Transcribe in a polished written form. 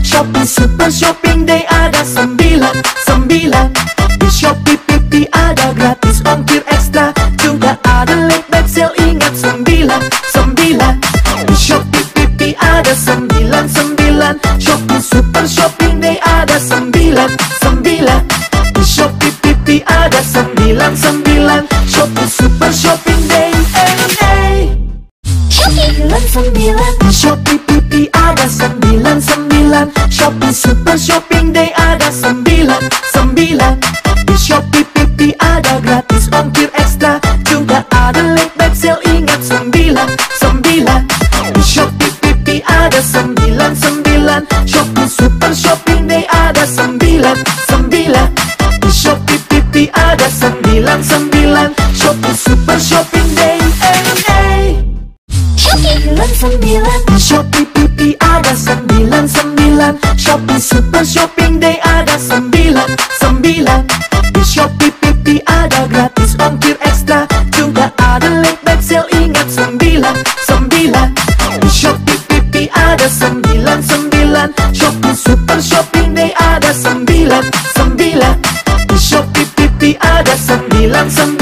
Shopee Super Shopping Day ada 99. Di Shopee PP ada gratis ongkir ekstra, juga ada late back sale, ingat 99. Di Shopee PP ada 99. Shopee Super Shopping Day ada 99. Di Shopee PP ada 99. Shopee Super Shopping Day, Di Shopee PP ada 99. Shopee Super Shopping Day ada 99. Di Shopee PP ada gratis ongkir ekstra, juga ada late back sale, ingat 99. Di Shopee PP ada 99. Shopee Super Shopping Day ada 99. Di Shopee PP ada 99. Shopee Super Shopping Day, Di Shopee PP ada 99. Shopee Super Shopping Day ada 99. Di Shopee PP ada gratis ongkir ekstra, juga ada late back sale, ingat 99. Di Shopee PP ada 99. Shopee Super Shopping Day ada 99. Di Shopee PP ada 99.